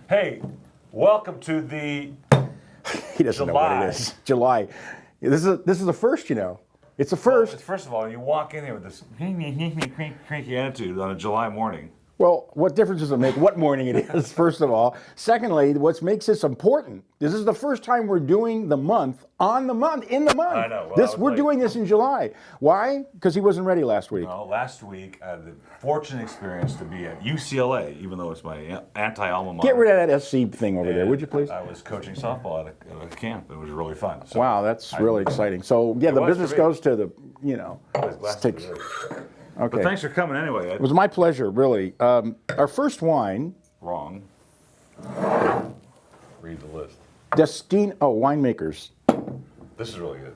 Hey, welcome to the He doesn't know what it is. July. This is a first, you know. It's a first. First of all, you walk in here with this cranky attitude on a July morning. Well, what difference does it make what morning it is, first of all? Secondly, what makes this important, this is the first time we're doing the month in the month. I know. Well, We're doing this in July. Why? Because he wasn't ready last week. No, last week I had the fortunate experience to be at UCLA, even though it's my anti-alma mater. Get rid of that SC thing over there, would you please? I was coaching softball at a camp. It was really fun. So Wow, that's really exciting. So, yeah, the business goes to the, you know. Okay. But thanks for coming anyway. It was my pleasure, really. Our first wine, Wrong. Read the list. winemakers. This is really good.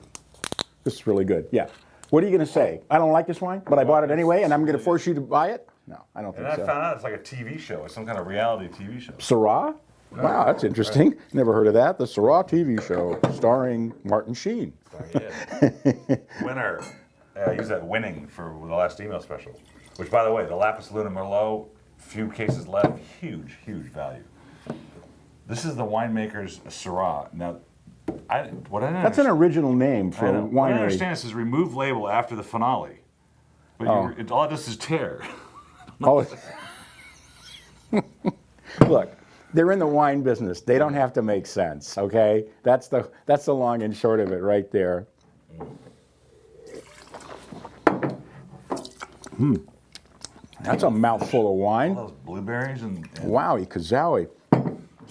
This is really good, yeah. What are you going to say? I don't like this wine, but I bought it anyway, and I'm going to force you to buy it? No, I don't think And I so. found out it's like a TV show. It's some kind of reality TV show. Syrah? Wow, that's interesting. Never heard of that. The Syrah TV show starring Martin Sheen. Yeah. Winner. I use that winning for the last email special. Which, by the way, the Lapis Luna Merlot, few cases left, huge, huge value. This is the winemaker's Syrah. Now, That's an original name for a What I winery. understand is remove label after the finale. But all it does is tear. Oh. Look, they're in the wine business. They don't have to make sense, okay? That's the long and short of it right there. That's a mouthful of wine. All those blueberries and Wowie, Kazowie.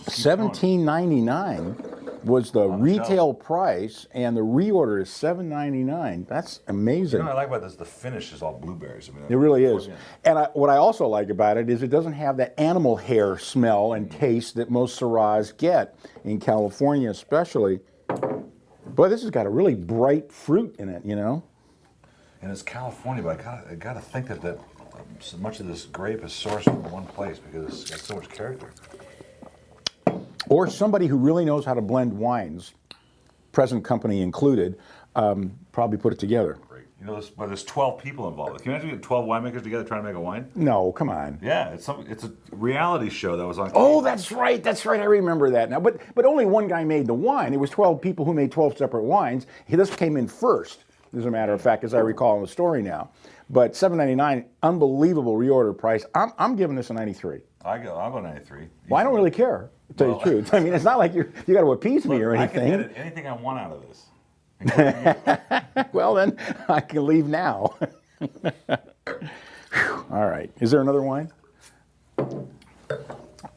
$17.99 was the retail price, and the reorder is $7.99. That's amazing. You know what I like about this? The finish is all blueberries. I mean, It really is. And what I also like about it is it doesn't have that animal hair smell and taste that most Syrahs get, in California especially. Boy, this has got a really bright fruit in it, you know? And it's California, but I gotta think that so much of this grape is sourced from one place because it's got so much character. Or somebody who really knows how to blend wines, present company included, probably put it together. Great. You know, but there's 12 people involved. Can you imagine getting 12 winemakers together trying to make a wine? No, come on. Yeah, it's a reality show that was on. Oh, that's right. I remember that now. But only one guy made the wine. It was 12 people who made 12 separate wines. This came in first, as a matter of fact, as I recall in the story now. But $7.99, unbelievable reorder price. I'm giving this a 93. I'll go 93. Well, I don't really care, to tell you the truth. I mean, it's not like you got to appease me or anything. I can edit anything I want out of this. Well, then I can leave now. All right. Is there another wine?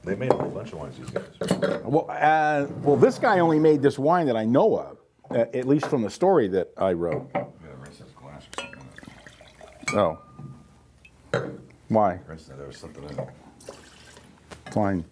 They made a whole bunch of wines, these guys. Well, this guy only made this wine that I know of, at least from the story that I wrote. You gotta rinse this glass or something. Oh. Why? Rinse that. There was something in it. Fine.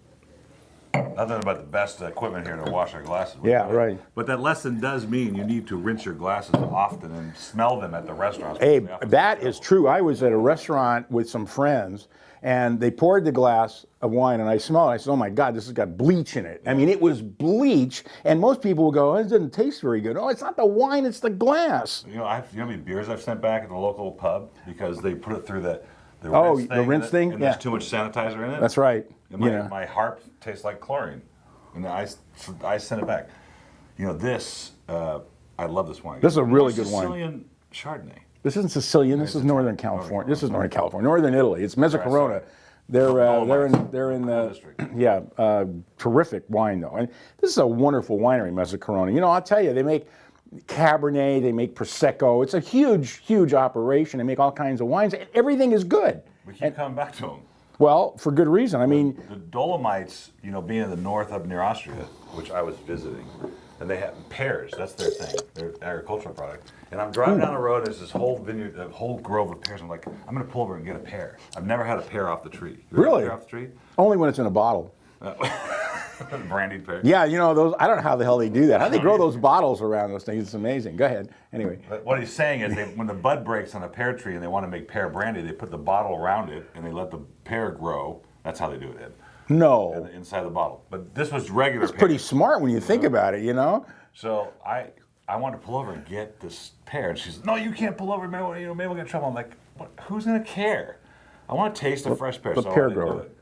Nothing about the best equipment here to wash our glasses with. Yeah, right. But that lesson does mean you need to rinse your glasses often and smell them at the restaurants. Hey, that is true. I was at a restaurant with some friends, and they poured the glass of wine, and I smelled it. I said, oh, my God, this has got bleach in it. I mean, it was bleach, and most people will go, oh, it doesn't taste very good. Oh, it's not the wine, it's the glass. You know how many beers I've sent back at the local pub because they put it through the rinse thing? And Yeah. there's too much sanitizer in it. That's right. And my harp tastes like chlorine. And I sent it back. You know, I love this wine. This is a really good wine. Sicilian Chardonnay. This isn't Sicilian. This is Northern California. This is Northern California. Northern Italy. It's Mezzacarona. They're in the terrific wine though. And this is a wonderful winery, Mezzacarona. You know, I'll tell you, they make Cabernet, they make Prosecco. It's a huge, huge operation. They make all kinds of wines. Everything is good. We keep coming back to them. Well, for good reason. I mean, the Dolomites, you know, being in the north up near Austria, which I was visiting, and they have pears. That's their thing, their agricultural product. And I'm driving down the road, and there's this whole vineyard, a whole grove of pears. I'm like, I'm going to pull over and get a pear. I've never had a pear off the tree. You ever had a really? pear off the tree? Only when it's in a bottle. Brandied pear. Yeah, you know those. I don't know how the hell they do that. How do they grow those bottles around those things? It's amazing. Go ahead. Anyway. But what he's saying is, when the bud breaks on a pear tree and they want to make pear brandy, they put the bottle around it and they let the pear grow. That's how they do it, Ed. No. Inside the bottle. But this was regular pear. Pretty smart when you think about it, you know. So I wanted to pull over and get this pear, and she said, "No, you can't pull over. Maybe we'll get in trouble." I'm like, "Who's gonna care? I want to taste a fresh pear." The so pear I didn't do grower. it.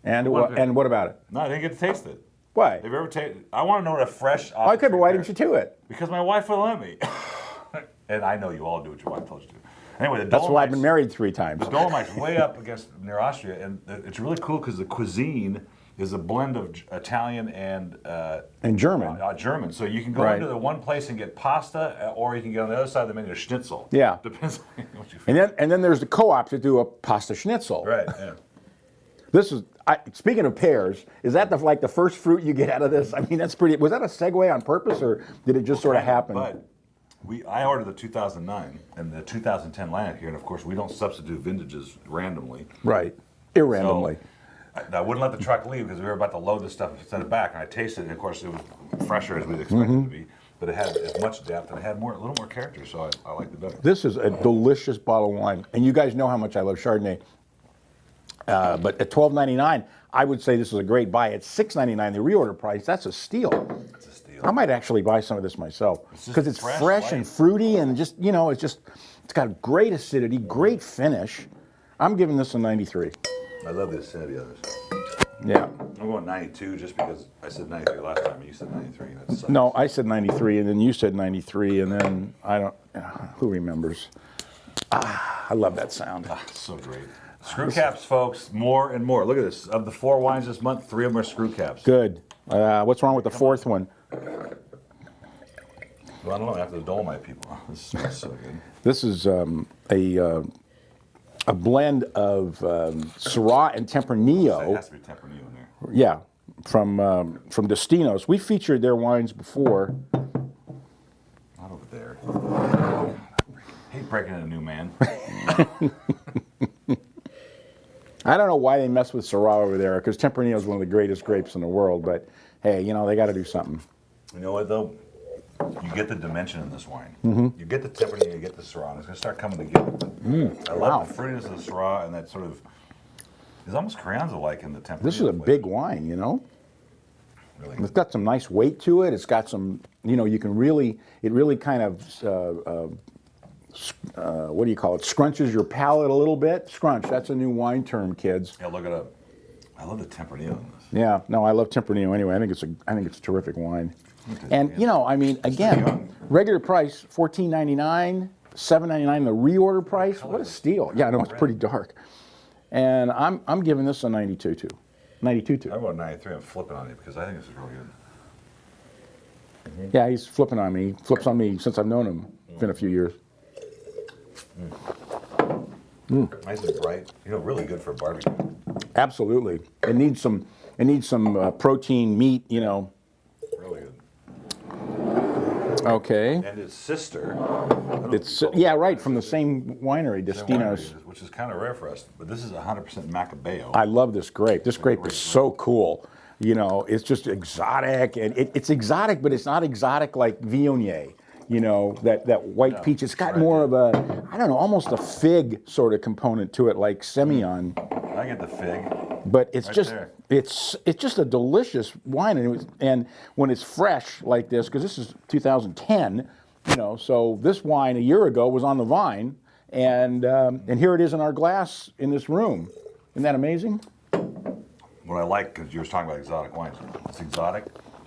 And what about it? No, I didn't get to taste it. Why? Have you ever tasted? I want to know what a fresh. Okay, but why didn't you do it? Because my wife wouldn't let me. And I know you all do what your wife told you to. Anyway, the That's why I've been Dolomites- married 3 times. The Dolomites way up against near Austria, and it's really cool because the cuisine is a blend of Italian and German. German. So you can go Right. into the one place and get pasta, or you can get on the other side of the menu schnitzel. Yeah. Depends on what you And then there's the co-ops that do a pasta schnitzel. Right. Yeah. This is speaking of pears. Is that like the first fruit you get out of this? I mean, that's pretty. Was that a segue on purpose, or did it just sort of happen? But I ordered the 2009 and the 2010 lineup here, and of course we don't substitute vintages randomly. Right, irrandomly. So I wouldn't let the truck leave because we were about to load this stuff and send it back, and I tasted it, and of course it was fresher as we'd expect it to be, but it had as much depth and it had a little more character, so I liked it better. This is a delicious bottle of wine, and you guys know how much I love Chardonnay. But at $12.99, I would say this is a great buy. At $6.99, the reorder price, that's a steal. It's a steal. I might actually buy some of this myself just because it's fresh, fresh light. and fruity, and just it's got great acidity, great finish. I'm giving this a 93. I love the acidity of this. Yeah. I'm going 92 just because I said 93 last time and you said 93. That sucks. No, I said 93, and then you said 93, and then I don't. Who remembers? I love that sound. So great. Screw caps, folks, more and more. Look at this. Of the 4 wines this month, 3 of them are screw caps. Good. What's wrong with the 4th one? Well, I don't know. After the Dolomite people, this smells so good. This is a blend of Syrah and It Tempranillo. has to be Tempranillo in there. Yeah, from Destinos. We featured their wines before. Not over there. Hate breaking in a new man. I don't know why they mess with Syrah over there, because Tempranillo is one of the greatest grapes in the world. But hey, they got to do something. You know what though? You get the dimension in this wine. You get the Tempranillo, you get the Syrah. And it's going to start coming together. I love the fruitiness of the Syrah and that sort of. It's almost Crianza-like in the Tempranillo. This is a big wine, Really. It's got some nice weight to it. It's got some, you can really, it really kind of, what do you call it? Scrunches your palate a little bit. Scrunch, that's a new wine term, kids. Yeah, look it up. I love the Tempranillo in this. Yeah, no, I love Tempranillo anyway. I think it's a terrific wine. Okay, And yeah. I mean, again, regular price $14.99, $7.99 the reorder price. What a steal! Yeah, I know it's pretty dark. And I'm giving this a 92 too. 92 too. I'm about 93. I'm flipping on it because I think this is really good. Yeah, he's flipping on me. He flips on me since I've known him. It's been a few years. Nice and bright. Really good for a barbecue. Absolutely. It needs some protein, meat. Really good. Okay. And its sister. It's right, from the same winery, Destinos. Which is kind of rare for us, but this is 100% Macabeo. I love this grape. This grape is so cool. It's just exotic, and it's exotic, but it's not exotic like Viognier. That white peach. It's got more of a, I don't know, almost a fig sort of component to it, like Semillon. I get the fig. But it's Right just there. it's just a delicious wine, and when it's fresh like this, because this is 2010, so this wine a year ago was on the vine, and here it is in our glass in this room. Isn't that amazing? What I like, because you were talking about exotic wines, it's exotic,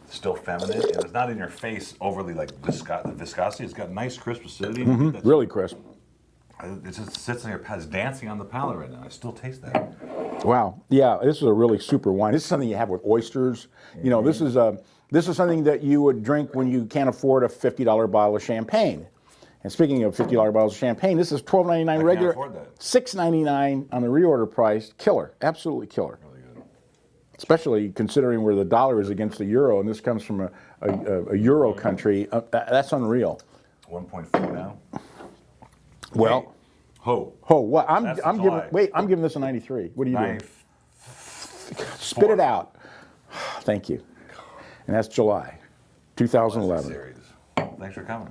still feminine, and it's not in your face overly like viscosity. It's got nice crisp acidity. That's- Really crisp. It just sits in your palate. It's dancing on the palate right now. I still taste that. Wow. Yeah, this is a really super wine. This is something you have with oysters. This is something that you would drink when you can't afford a $50 bottle of champagne. And speaking of $50 bottles of champagne, this is $12.99 regular, afford that. $6.99 on the reorder price. Killer, absolutely killer. Really good. Especially considering where the dollar is against the euro, and this comes from a euro country. That's unreal. 1.4 now. Well, Hey, ho. what? That's I'm giving. July. Wait, I'm giving this a 93. What are you doing? 94. Spit it out. Thank you. And that's July 2011. Series. Thanks for coming.